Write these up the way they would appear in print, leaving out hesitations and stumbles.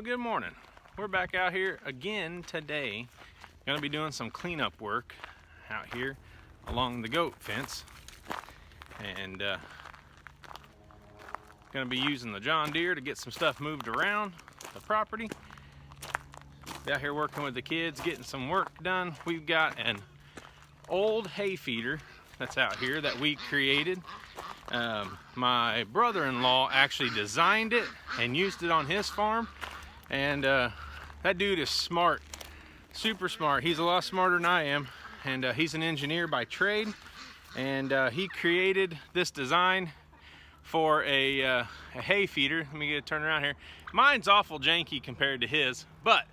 good morning. We're back out here again today. Gonna be doing some cleanup work out here along the goat fence, and gonna be using the John Deere to get some stuff moved around the property. Be out here working with the kids, getting some work done. We've got an old hay feeder that's out here that we created. My brother-in-law actually designed it and used it on his farm, and that dude is smart, super smart. He's a lot smarter than I am, and he's an engineer by trade, and he created this design for a hay feeder. Let me get it turned around here. Mine's awful janky compared to his, but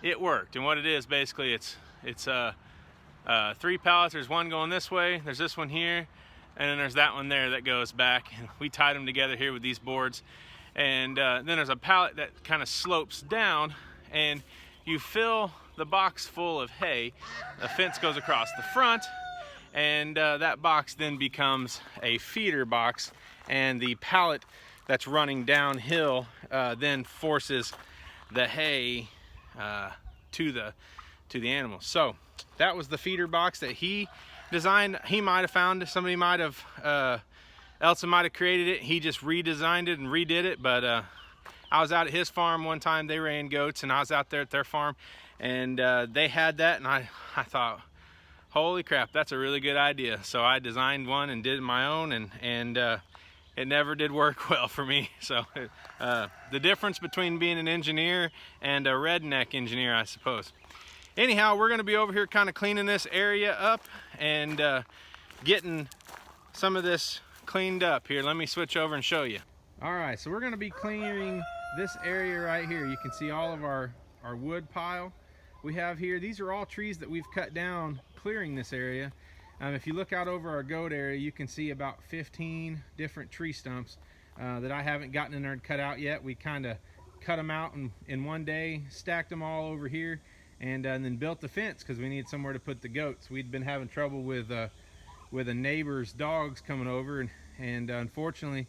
it worked. And what it is, basically, it's 3 pallets. There's one going this way, there's this one here, and then there's that one there that goes back. And we tied them together here with these boards. And then there's a pallet that kind of slopes down, and you fill the box full of hay. The fence goes across the front, and that box then becomes a feeder box, and the pallet that's running downhill then forces the hay to the animals. So that was the feeder box that he designed. He might have found somebody might have might have created it. He just redesigned it and redid it. But I was out at his farm one time. They ran goats, and I was out there at their farm, and they had that, and I thought, holy crap, that's a really good idea. So I designed one and did my own, and it never did work well for me. So the difference between being an engineer and a redneck engineer, I suppose. Anyhow, we're going to be over here kind of cleaning this area up and getting some of this cleaned up here. Let me switch over and show you. All right, so we're going to be clearing this area right here. You can see all of our wood pile we have here. These are all trees that we've cut down clearing this area. If you look out over our goat area, you can see about 15 different tree stumps that I haven't gotten in there and cut out yet. We kind of cut them out in one day, stacked them all over here, and then built the fence because we needed somewhere to put the goats. We'd been having trouble with a neighbor's dogs coming over, and unfortunately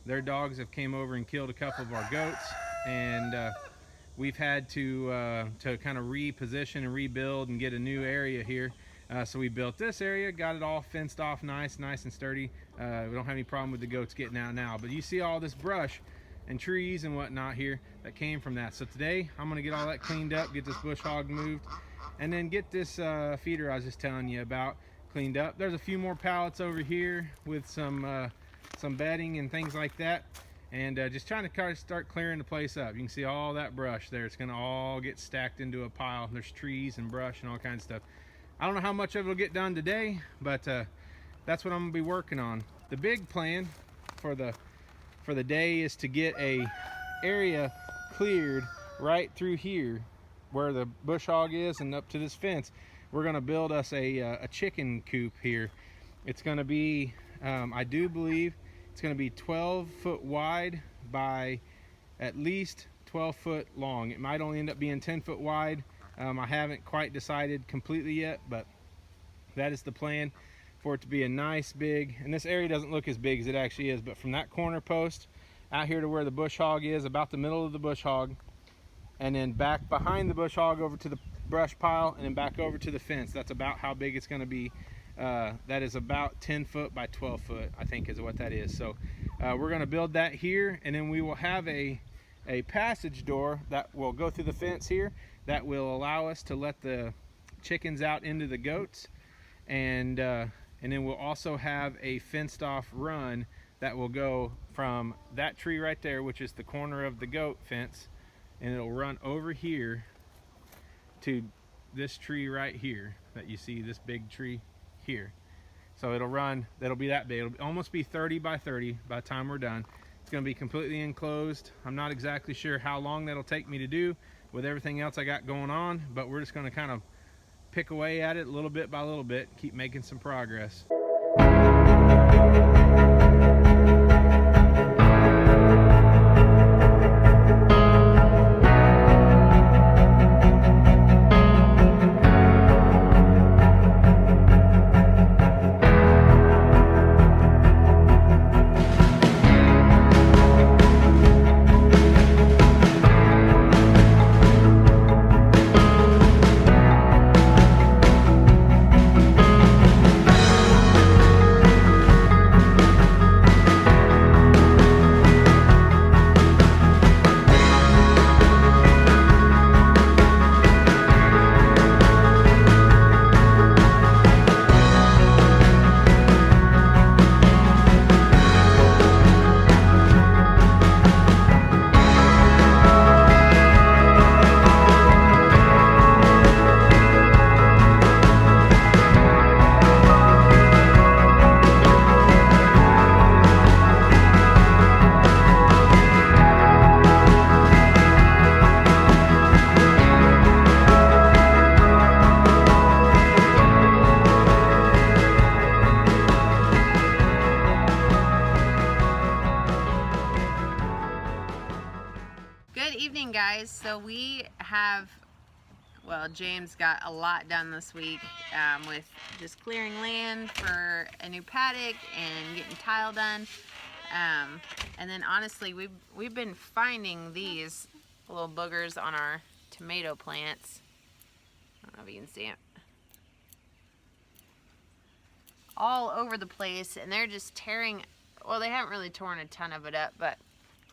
their dogs have came over and killed a couple of our goats, and we've had to kind of reposition and rebuild and get a new area here. So we built this area, got it all fenced off nice and sturdy. We don't have any problem with the goats getting out now, but you see all this brush and trees and whatnot here that came from that. So today I'm going to get all that cleaned up, get this bush hog moved, and then get this feeder I was just telling you about cleaned up. There's a few more pallets over here with some bedding and things like that, and just trying to kind of start clearing the place up. You can see all that brush there. It's going to all get stacked into a pile. There's trees and brush and all kinds of stuff. I don't know how much of it will get done today, but that's what I'm going to be working on. The big plan for the day is to get a area cleared right through here where the bush hog is and up to this fence. We're going to build us a chicken coop here. It's going to be, I do believe, it's going to be 12 foot wide by at least 12 foot long. It might only end up being 10 foot wide. I haven't quite decided completely yet, but that is the plan, for it to be a nice big, and this area doesn't look as big as it actually is, but from that corner post out here to where the bush hog is, about the middle of the bush hog, and then back behind the bush hog over to the brush pile, and then back over to the fence. That's about how big it's going to be. That is about 10 foot by 12 foot, I think is what that is. So we're going to build that here, and then we will have a passage door that will go through the fence here that will allow us to let the chickens out into the goats, and then we'll also have a fenced off run that will go from that tree right there, which is the corner of the goat fence, and it'll run over here to this tree right here that you see, this big tree here. So that'll be that big. It'll almost be 30 by 30 by the time we're done. It's going to be completely enclosed. I'm not exactly sure how long that'll take me to do with everything else I got going on, but we're just going to kind of pick away at it little bit by little bit, keep making some progress. guys, so we have, well, James got a lot done this week with just clearing land for a new paddock and getting tile done. And then honestly, we've been finding these little boogers on our tomato plants. I don't know if you can see it. All over the place, and they're just tearing, well, they haven't really torn a ton of it up, but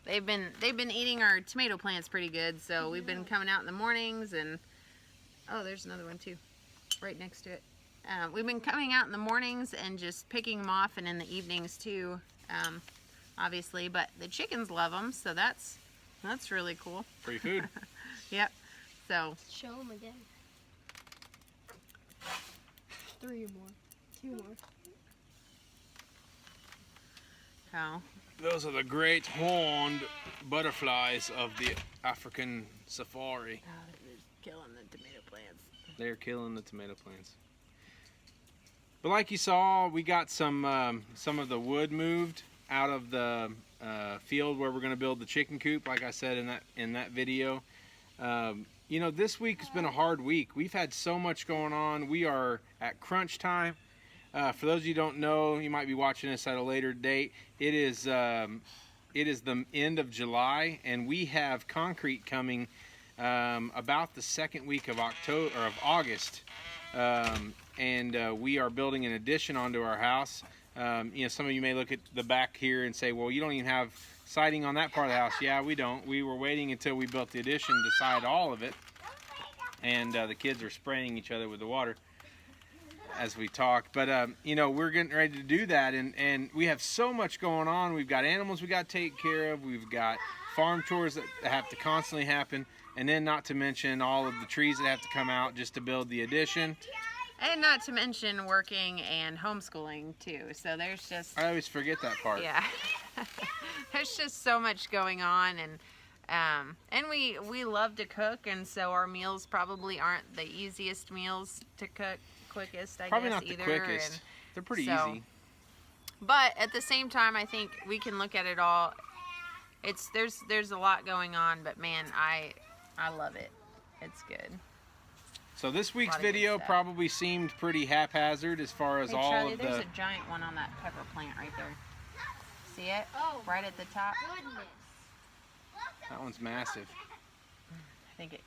they've been eating our tomato plants pretty good. So we've been coming out in the mornings, and oh, there's another one too right next to it. We've been coming out in the mornings and just picking them off, and in the evenings too, obviously, but the chickens love them, so that's really cool. Free food. Yep. So Show them again. 3 more. 2 more. oh, Those are the great horned butterflies of the African safari. they're killing the tomato plants. They're killing the tomato plants. But like you saw, we got some of the wood moved out of the field where we're going to build the chicken coop. Like I said in that video, you know, this week has been a hard week. We've had so much going on. We are at crunch time. For those of you who don't know, you might be watching this at a later date. It is the end of July, and we have concrete coming about the second week of August, and we are building an addition onto our house. You know, some of you may look at the back here and say, well, you don't even have siding on that part of the house. Yeah, we don't. We were waiting until we built the addition to side all of it, and the kids are spraying each other with the water as we talk. But you know, we're getting ready to do that, and we have so much going on. We've got animals we got to take care of. We've got farm chores that have to constantly happen, and then not to mention all of the trees that have to come out just to build the addition. And not to mention working and homeschooling too. So there's just, I always forget that part. yeah, there's just so much going on, and we love to cook, and so our meals probably aren't the easiest meals to cook, quickest, I Probably guess, not the either. quickest. And they're pretty so, easy. But at the same time, I think we can look at it all. There's a lot going on, but man, I love it. It's good. So this week's Lot of good video stuff. probably seemed pretty haphazard as far as Hey, all Charlie, of there's the. a giant one on that pepper plant right there. See it? Oh, Right at the top. goodness. That one's massive. I think it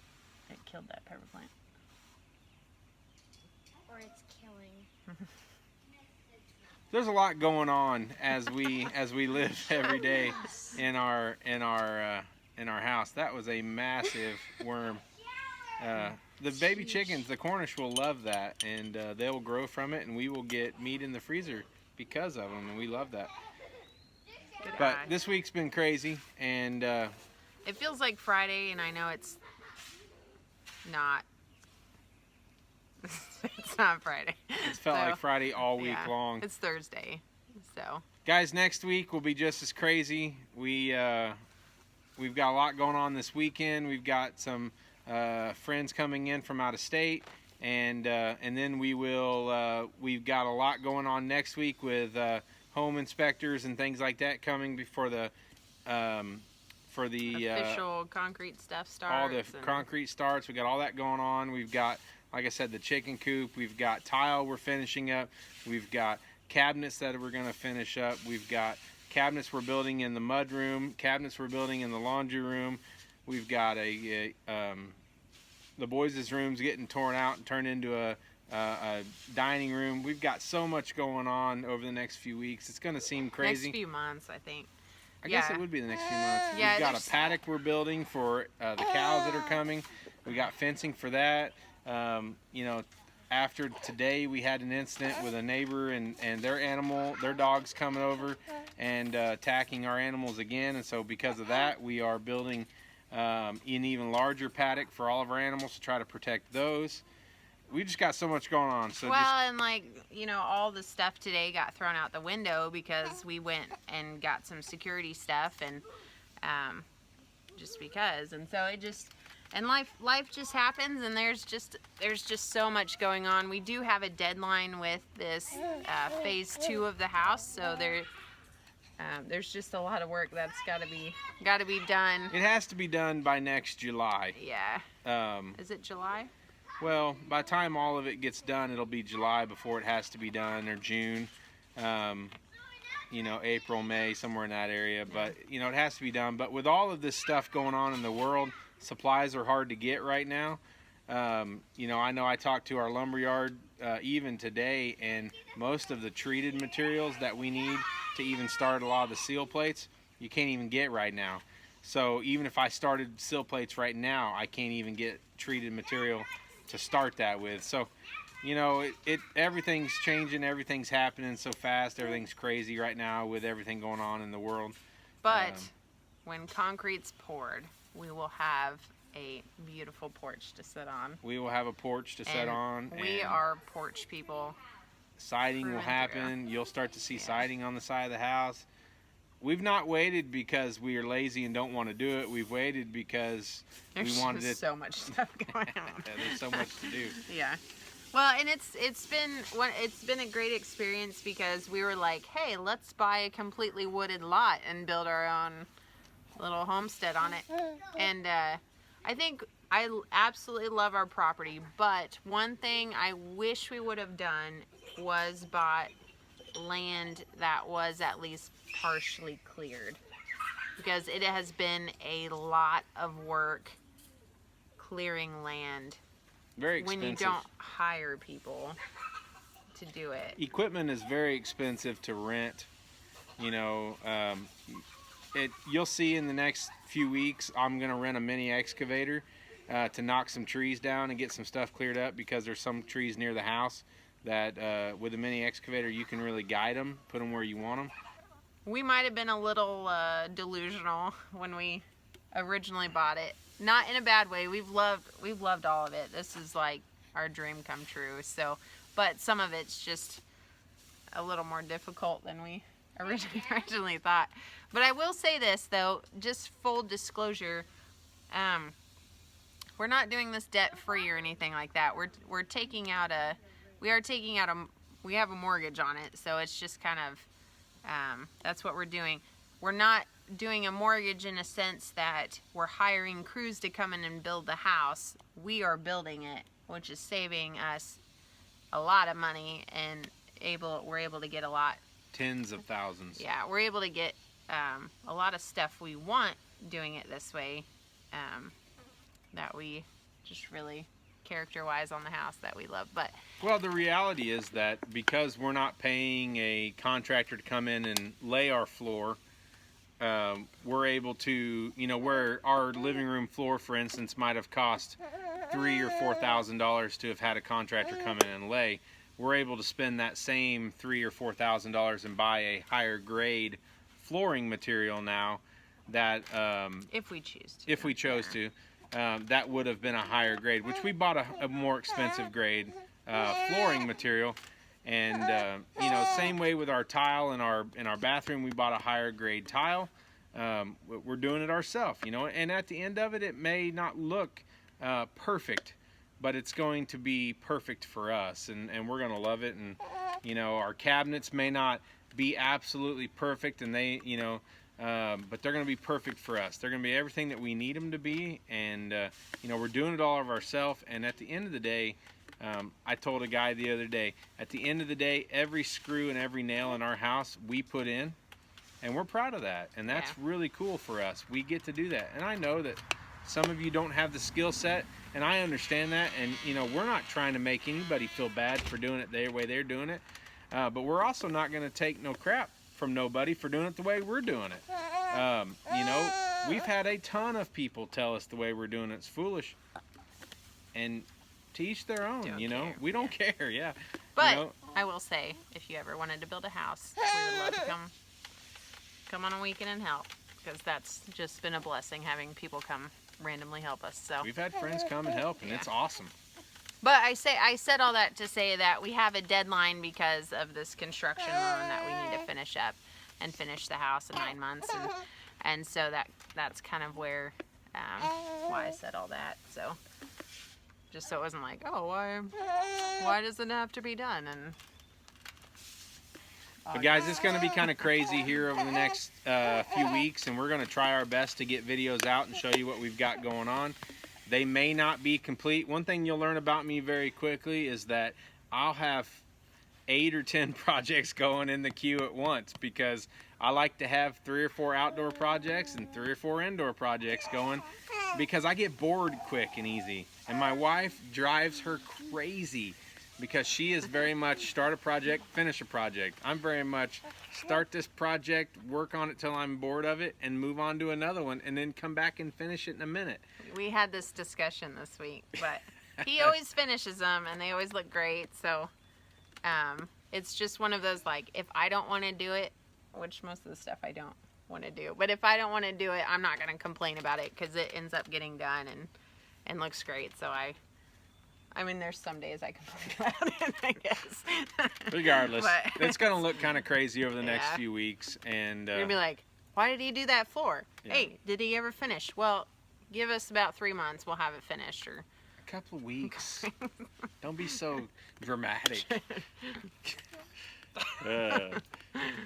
killed that pepper plant. Or it's killing. There's a lot going on as we live every day in our house. That was a massive worm. The baby chickens, the Cornish, will love that, and they will grow from it, and we will get meat in the freezer because of them, and we love that. Good But eye. this week's been crazy, and It feels like Friday, and I know it's not. It's not Friday. it's felt So, like Friday all week yeah, long. It's Thursday, so. Guys, next week will be just as crazy. We've got a lot going on this weekend. We've got some friends coming in from out of state, and then we've got a lot going on next week with home inspectors and things like that coming before the Official concrete stuff starts. all the and- concrete starts. We got all that going on. We've got, like I said, the chicken coop. We've got tile we're finishing up. We've got cabinets that we're going to finish up. We've got cabinets we're building in the mud room, cabinets we're building in the laundry room. We've got the boys' room's getting torn out and turned into a dining room. We've got so much going on over the next few weeks. It's going to seem crazy. Next few months, I think. I guess yeah. it would be the next few months. Yeah, We've got there's- a paddock we're building for the cows that are coming. We got fencing for that. You know, after today, we had an incident with a neighbor and their dog's coming over and attacking our animals again. And so because of that, we are building an even larger paddock for all of our animals to try to protect those. We just got so much going on. So Well, and like, you know, all the stuff today got thrown out the window because we went and got some security stuff, and just because. And so it just, and life just happens, and there's just so much going on. We do have a deadline with this phase 2 of the house, so There's just a lot of work that's got to be done. It has to be done by next July. Yeah. Is it July? Well, by the time all of it gets done, it'll be July before it has to be done, or June. You know, April, May, somewhere in that area. But, you know, it has to be done. But with all of this stuff going on in the world, supplies are hard to get right now. You know I talked to our lumberyard even today, and most of the treated materials that we need to even start a lot of the seal plates, you can't even get right now. So even if I started seal plates right now, I can't even get treated material to start that with. So, you know, everything's changing, everything's happening so fast, everything's crazy right now with everything going on in the world. But when concrete's poured, we will have a beautiful porch to sit on. We will have a porch to sit on. We are porch people. Siding will happen. You'll start to see siding on the side of the house. We've not waited because we are lazy and don't want to do it. We've waited because we wanted it. There's so much stuff going on. There's so much to do. Yeah. Well, and it's been a great experience because we were like, hey, let's buy a completely wooded lot and build our own little homestead on it. And I think I absolutely love our property, but one thing I wish we would have done was bought land that was at least partially cleared, because it has been a lot of work clearing land. Very expensive. When you don't hire people to do it. Equipment is very expensive to rent. You know, you'll see in the next few weeks, I'm going to rent a mini excavator to knock some trees down and get some stuff cleared up, because there's some trees near the house that with a mini excavator you can really guide them, put them where you want them. We might have been a little delusional when we originally bought it. Not in a bad way. We've loved all of it. This is like our dream come true. So, but some of it's just a little more difficult than we originally thought. But I will say this though, just full disclosure, we're not doing this debt free or anything like that. We have a mortgage on it, so it's just kind of that's what we're doing. We're not doing a mortgage in a sense that we're hiring crews to come in and build the house. We are building it, which is saving us a lot of money, and we're able to get a lot. Tens of thousands. Yeah, we're able to get a lot of stuff we want doing it this way, that we just really character-wise on the house that we love. But well, the reality is that because we're not paying a contractor to come in and lay our floor, we're able to, you know, where our living room floor, for instance, might have cost $3,000 or $4,000 to have had a contractor come in and lay, we're able to spend that same $3,000 or $4,000 and buy a higher grade flooring material now that if we choose to. If we chose to. That would have been a higher grade, which we bought a more expensive grade flooring material, and you know, same way with our tile in our bathroom, we bought a higher grade tile. We're doing it ourselves, you know, and at the end of it, it may not look perfect, but it's going to be perfect for us, and we're going to love it. And you know, our cabinets may not be absolutely perfect, and they, you know, but they're going to be perfect for us. They're going to be everything that we need them to be, and you know, we're doing it all of ourselves. And at the end of the day, I told a guy the other day, at the end of the day, every screw and every nail in our house we put in, and we're proud of that, and that's really cool for us. We get to do that, and I know that some of you don't have the skill set, and I understand that, and you know, we're not trying to make anybody feel bad for doing it their way they're doing it, but we're also not going to take no crap from nobody for doing it the way we're doing it. You know, we've had a ton of people tell us the way we're doing it's foolish, and to each their own. You know, we don't care. Yeah, but you know, I will say, if you ever wanted to build a house, we would love to come on a weekend and help, because that's just been a blessing having people come randomly help us. So we've had friends come and help, and it's awesome. But I said all that to say that we have a deadline because of this construction loan that we need to finish up and finish the house in 9 months, and so that's kind of where why I said all that. So just so it wasn't like, oh, why does it have to be done? And But guys, it's going to be kind of crazy here over the next few weeks, and we're going to try our best to get videos out and show you what we've got going on. They may not be complete. One thing you'll learn about me very quickly is that I'll have 8 or 10 projects going in the queue at once, because I like to have 3 or 4 outdoor projects and 3 or 4 indoor projects going, because I get bored quick and easy. And my wife drives her crazy, because she is very much start a project, finish a project. I'm very much start this project, work on it till I'm bored of it, and move on to another one, and then come back and finish it in a minute. We had this discussion this week, but he always finishes them, and they always look great. So it's just one of those, like, if I don't want to do it, which most of the stuff I don't want to do, but if I don't want to do it, I'm not going to complain about it, because it ends up getting done and looks great. So I mean, there's some days I complain about it, I guess. Regardless, But it's going to look kind of crazy over the next Yeah. few weeks. And you're going to be like, why did he do that for? Yeah. Hey, did he ever finish? Well, give us about 3 months. We'll have it finished. Or a couple of weeks. Don't be so dramatic.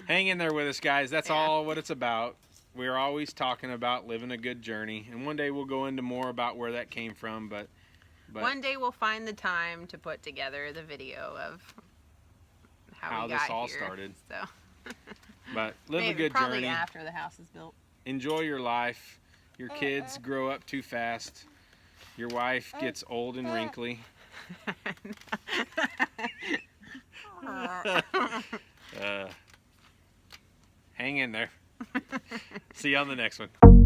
Hang in there with us, guys. That's all what it's about. We're always talking about living a good journey, and one day we'll go into more about where that came from. But one day we'll find the time to put together the video of how we this got all here. started. So But live maybe, a good probably journey. after the house is built. Enjoy your life. Your kids grow up too fast. Your wife gets old and wrinkly. Hang in there. See you on the next one.